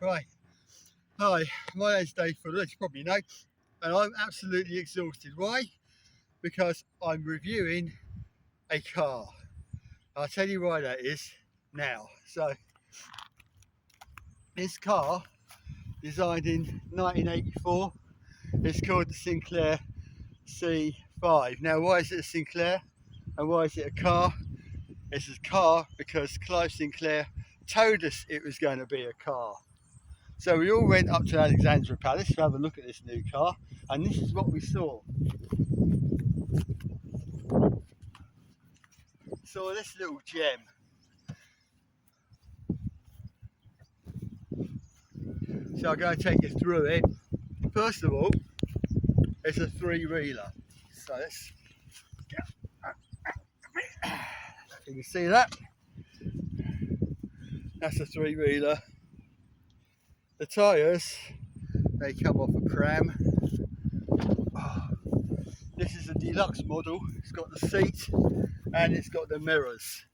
Right. Hi, my name's Dave Fuller, as you probably know, and I'm absolutely exhausted. Why? Because I'm reviewing a car. I'll tell you why that is now. So, this car, designed in 1984, is called the Sinclair C5. Now, why is it a Sinclair and why is it a car? It's a car because Clive Sinclair told us it was going to be a car. So we all went up to Alexandra Palace to have a look at this new car, and this is what we saw. Saw this little gem. So I'm going to take you through it. First of all, it's a three-wheeler. So let's you can see that. That's a three-wheeler. The tyres, they come off a pram. This is a deluxe model. It's got the seat and it's got the mirrors.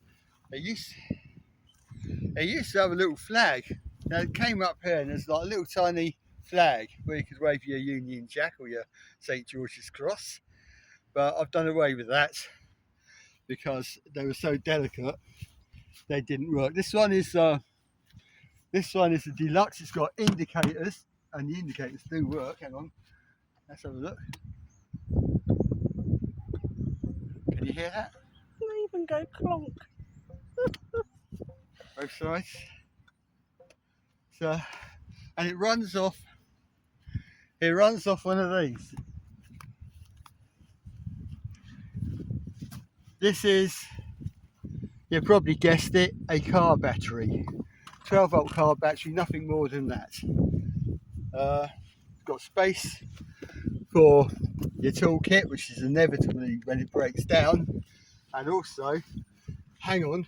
It used to have a little flag. Now it came up here and there's like a little tiny flag where you could wave your Union Jack or your St George's Cross. But I've done away with that because they were so delicate they didn't work. This one is a deluxe. It's got indicators and the indicators do work. Hang on, let's have a look. Can you hear that? They even go clonk. Both sides. So, and it runs off one of these. This is, you probably guessed it, a car battery. 12-volt car battery, nothing more than that. It's got space for your toolkit, which is inevitably when it breaks down. And also, hang on,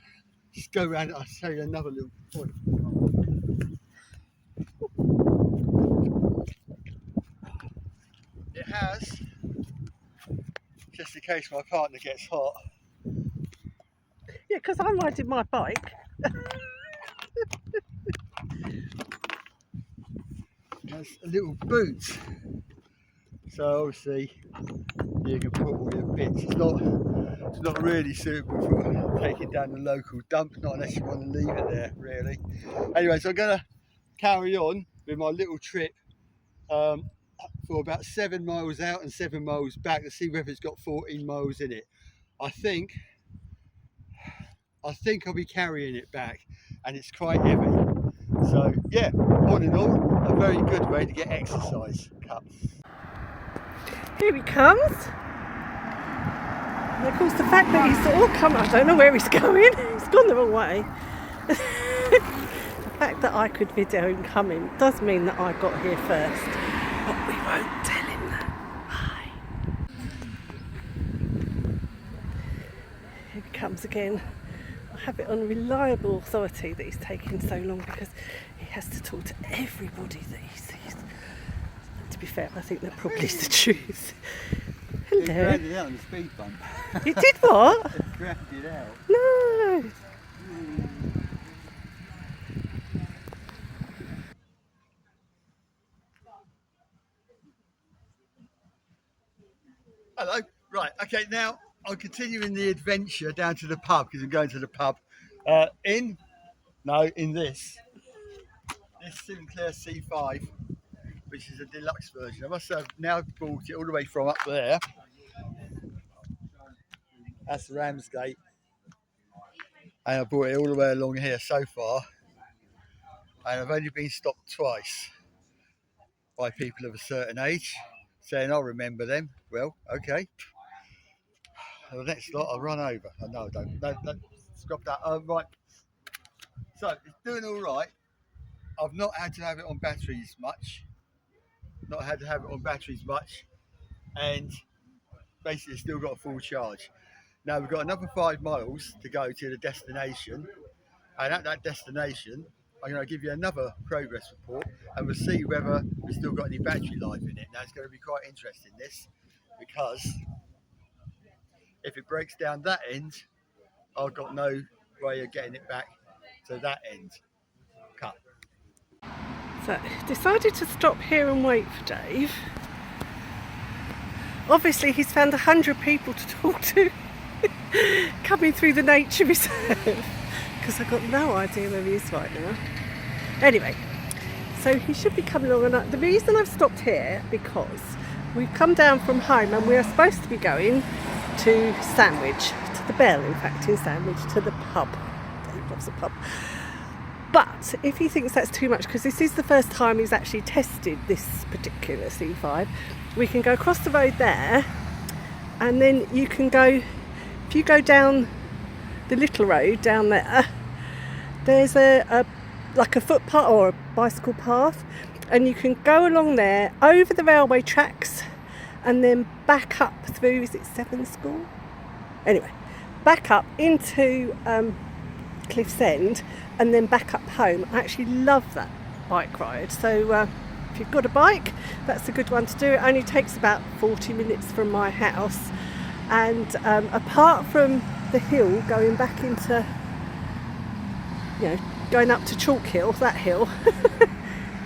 just go around it, I'll show you another little point. It has, just in case my partner gets hot. Yeah, because I'm riding my bike. There's a little boot. So obviously you can put all your bits. It's not really suitable for taking down the local dump, not unless you want to leave it there, really. Anyway, so I'm going to carry on with my little trip for about 7 miles out and 7 miles back to see whether it's got 14 miles in it. I think I'll be carrying it back, and it's quite heavy. So yeah, all in all, a very good way to get exercise. Cut. Here he comes. And of course the fact that he's all come, I don't know where he's going. He's gone the wrong way. The fact that I could video him coming does mean that I got here first. But we won't tell him that. Bye. Here he comes again. I have it on reliable authority that he's taking so long because he has to talk to everybody that he sees. To be fair, I think that probably is the truth. Hello. It grounded out on the speed bump. You did what? It grounded out. No. Hello. Right. Okay. Now I'm continuing the adventure down to the pub because I'm going to the pub. In this Sinclair C5, which is a deluxe version. I must have now bought it all the way from up there. That's Ramsgate, and I brought it all the way along here so far. And I've only been stopped twice by people of a certain age, saying I'll remember them. Well, okay. The next lot I'll run over. Oh, no, I don't. No, stop that. Right. So it's doing all right. I've not had to have it on batteries much. And basically still got a full charge. Now we've got another 5 miles to go to the destination, and at that destination I'm going to give you another progress report and we'll see whether we've still got any battery life in it. Now it's going to be quite interesting this, because if it breaks down that end, I've got no way of getting it back to that end. Cut. So decided to stop here and wait for Dave. Obviously he's found 100 people to talk to coming through the nature reserve, because I've got no idea where he is right now. Anyway, so he should be coming along, and the reason I've stopped here because we've come down from home and we are supposed to be going to Sandwich, to the Bell in fact in Sandwich, to the pub. Dave loves a pub. But if he thinks that's too much, because this is the first time he's actually tested this particular C5, we can go across the road there, and then you can go, if you go down the little road down there, there's like a footpath or a bicycle path, and you can go along there over the railway tracks and then back up through, is it Seven School? Anyway, back up into Cliff's End and then back up home. I actually love that bike ride, so if you've got a bike, that's a good one to do. It only takes about 40 minutes from my house, and apart from the hill going back into, you know, going up to Chalk Hill, that hill,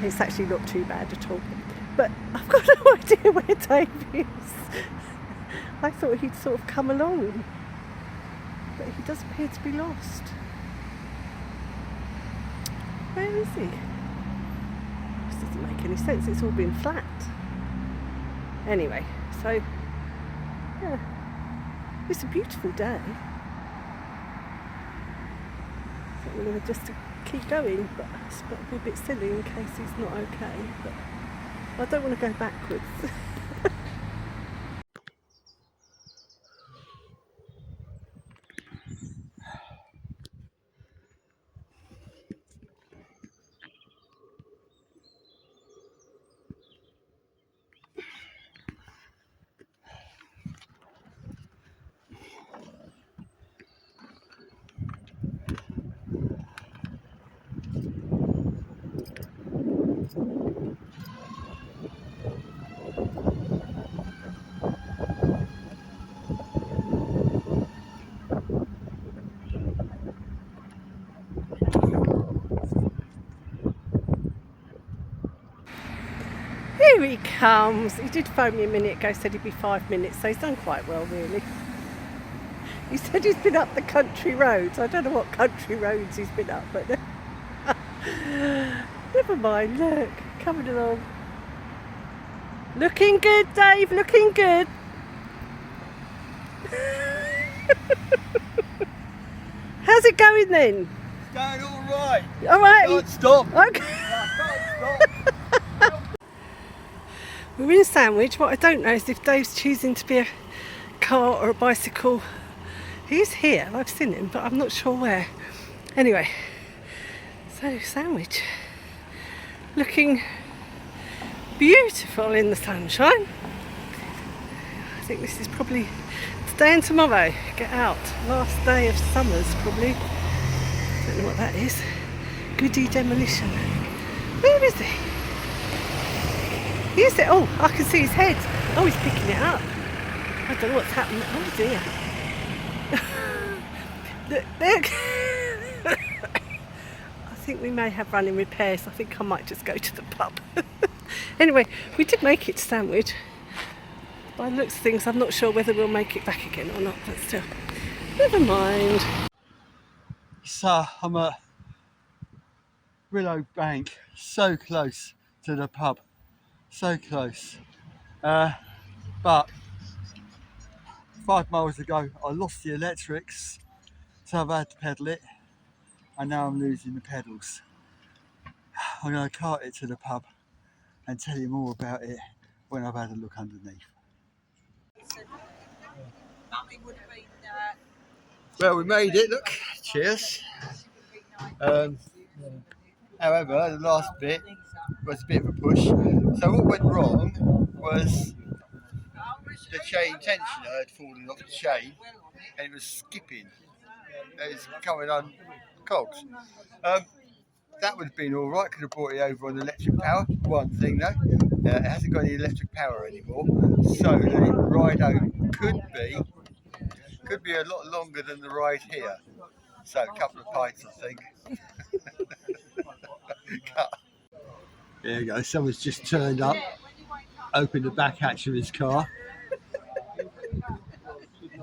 it's actually not too bad at all. But I've got no idea where Dave is. I thought he'd sort of come along, but he does appear to be lost. Where is he? This doesn't make any sense, it's all been flat. Anyway, so yeah, it's a beautiful day. So we're going to just keep going, but it's got to be a bit silly in case he's not okay. But I don't want to go backwards. Here he comes. He did phone me a minute ago, said he'd be 5 minutes, so he's done quite well really. He said he's been up the country roads. I don't know what country roads he's been up, but never mind, look, coming along. Looking good, Dave, looking good. How's it going then? It's going all right. All right. Can't stop. Okay. I can't stop. We're in Sandwich. What I don't know is if Dave's choosing to be a car or a bicycle. He's here, I've seen him, but I'm not sure where. Anyway, so Sandwich, looking beautiful in the sunshine. I think this is probably today and tomorrow. Get out, last day of summers probably. Don't know what that is. Goody Demolition. Where is he? Here's it. Oh, I can see his head. Oh, he's picking it up. I don't know what's happening. Oh dear. Look. I think we may have running repairs. I think I might just go to the pub. Anyway, we did make it to Sandwich. By the looks of things, I'm not sure whether we'll make it back again or not, but still, never mind. So I'm at Willow Bank, so close to the pub, so close. But 5 miles ago, I lost the electrics, so I've had to pedal it, and now I'm losing the pedals. I'm going to cart it to the pub and tell you more about it when I've had a look underneath. Well, we made it, look, cheers. However, the last bit was a bit of a push. So what went wrong was the chain tensioner had fallen off the chain and it was skipping. It was coming on cogs. That would have been all right, could have brought it over on electric power. One thing though, it hasn't got any electric power anymore, so the ride home could be a lot longer than the ride here. So a couple of pints, I think. There you go. Someone's just turned up, opened the back hatch of his car.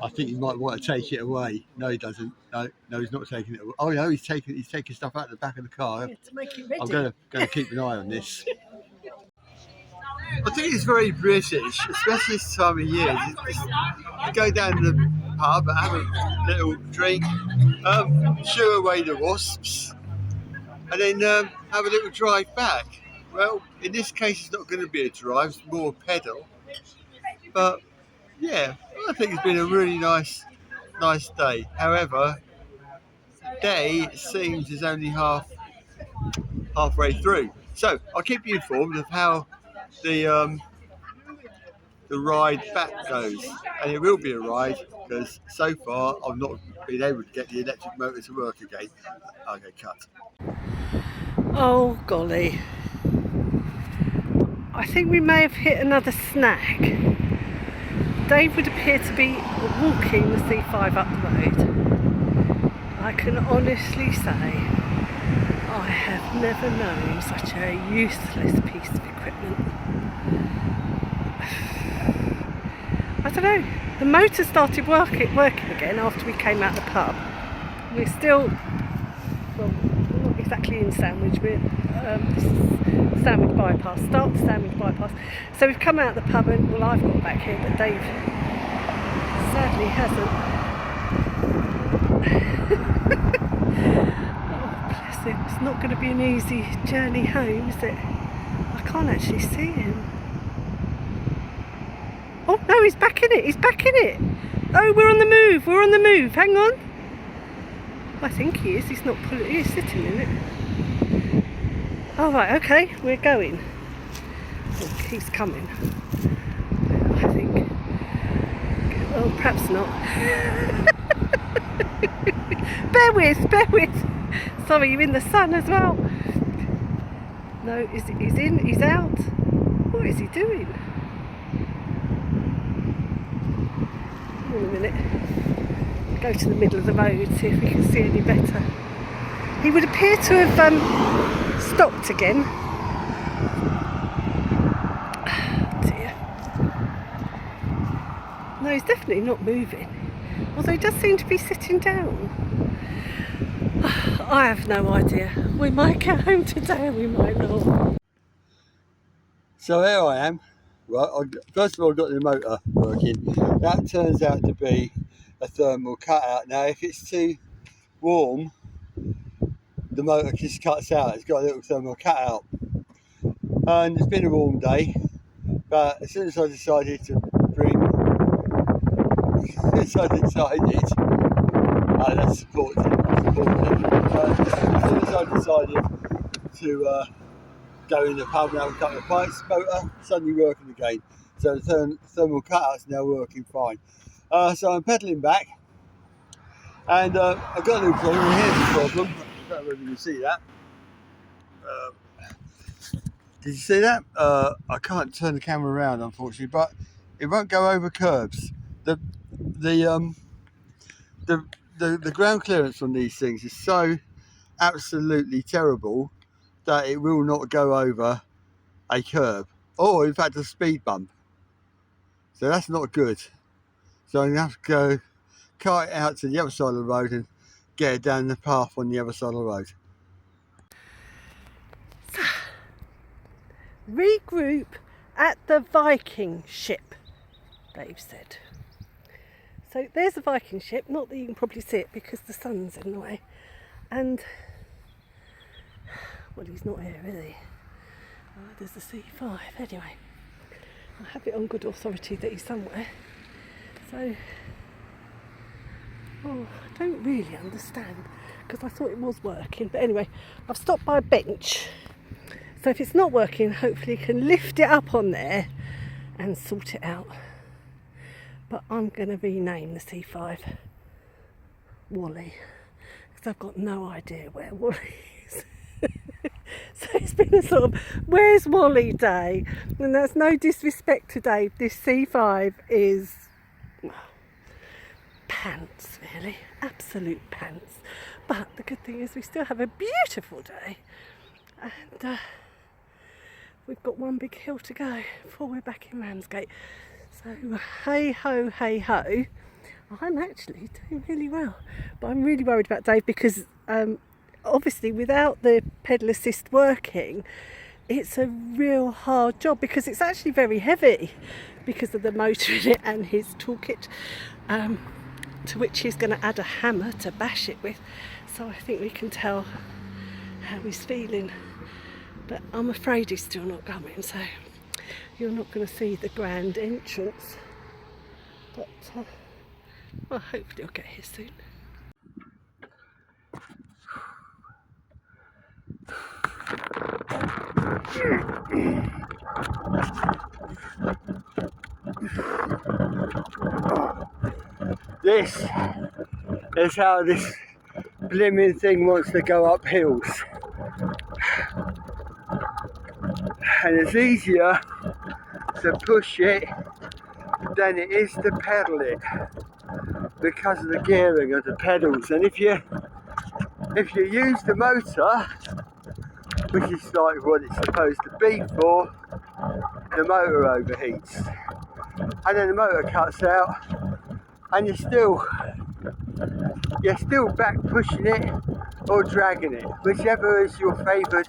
I think he might want to take it away. No, he doesn't. No, he's not taking it away. Oh no, he's taking stuff out of the back of the car. Yeah, to make it ready. I'm going to keep an eye on this. I think it's very British, especially this time of year. You go down to the pub, have a little drink, shoo away the wasps, and then have a little drive back. Well, in this case, it's not going to be a drive; it's more a pedal. But yeah, I think it's been a really nice day. However, the day seems is only halfway through. So I'll keep you informed of how the ride back goes, and it will be a ride because so far I've not been able to get the electric motor to work again. Okay, cut. Oh golly. I think we may have hit another snag. Dave would appear to be walking the C5 up the road. I can honestly say I have never known such a useless piece of equipment. I don't know, the motor started working again after we came out of the pub. We're still, well, not exactly in Sandwich, we're this is Sandwich Bypass, start the Sandwich Bypass. So we've come out of the pub and, well, I've got back here, but Dave sadly hasn't. Oh, bless him, it's not going to be an easy journey home, is it? I can't actually see him. Oh no, he's back in it, Oh, we're on the move, hang on. I think he is, he's sitting in it. Oh right, okay, we're going. Oh, he's coming. I think. Oh, perhaps not. bear with. Sorry, you're in the sun as well. No, he's out. What is he doing? Hold on a minute. Go to the middle of the road, see if we can see any better. He would appear to have stopped again. Oh dear. No, he's definitely not moving. Although he does seem to be sitting down. I have no idea. We might get home today and we might not. So here I am. Well, first of all, I got the motor working. That turns out to be a thermal cutout. Now, if it's too warm, the motor just cuts out. It's got a little thermal cutout. And it's been a warm day, but as soon as I decided to bring, as soon as I decided to go in the pub and have a couple of pints, motor suddenly working again. So the thermal cutout's now working fine. So I'm pedalling back, and I've got a little problem. Here's the problem. I don't know whether you can see that. Did you see that? I can't turn the camera around, unfortunately, but it won't go over curbs. The ground clearance on these things is so absolutely terrible that it will not go over a curb, or in fact a speed bump. So that's not good. So I'm going to have to go cut it out to the other side of the road and get it down the path on the other side of the road. Regroup at the Viking ship, Dave said. So there's the Viking ship, not that you can probably see it because the sun's in the way. And, well, he's not here, is he? There's the C5. Anyway, I have it on good authority that he's somewhere. So, I don't really understand because I thought it was working. But anyway, I've stopped by a bench. So if it's not working, hopefully you can lift it up on there and sort it out. But I'm going to rename the C5 Wally because I've got no idea where Wally is. So it's been a sort of, where's Wally day? And that's no disrespect to Dave. This C5 is pants, really. Absolute pants. But the good thing is we still have a beautiful day. And we've got one big hill to go before we're back in Ramsgate. So hey ho, hey ho. I'm actually doing really well, but I'm really worried about Dave because obviously without the pedal assist working, it's a real hard job because it's actually very heavy because of the motor in it and his toolkit, to which he's going to add a hammer to bash it with. So I think we can tell how he's feeling, but I'm afraid he's still not coming, so you're not going to see the grand entrance, but well, hopefully I'll get here soon. This is how this blimmin' thing wants to go up hills. And it's easier to push it than it is to pedal it because of the gearing of the pedals. And if you use the motor, which is like what it's supposed to be for, the motor overheats and then the motor cuts out and you're still back pushing it or dragging it, whichever is your favoured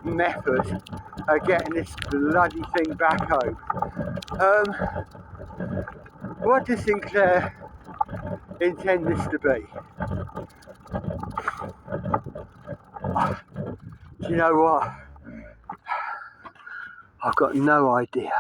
method of getting this bloody thing back home. What does Sinclair intend this to be? Do you know what? I've got no idea.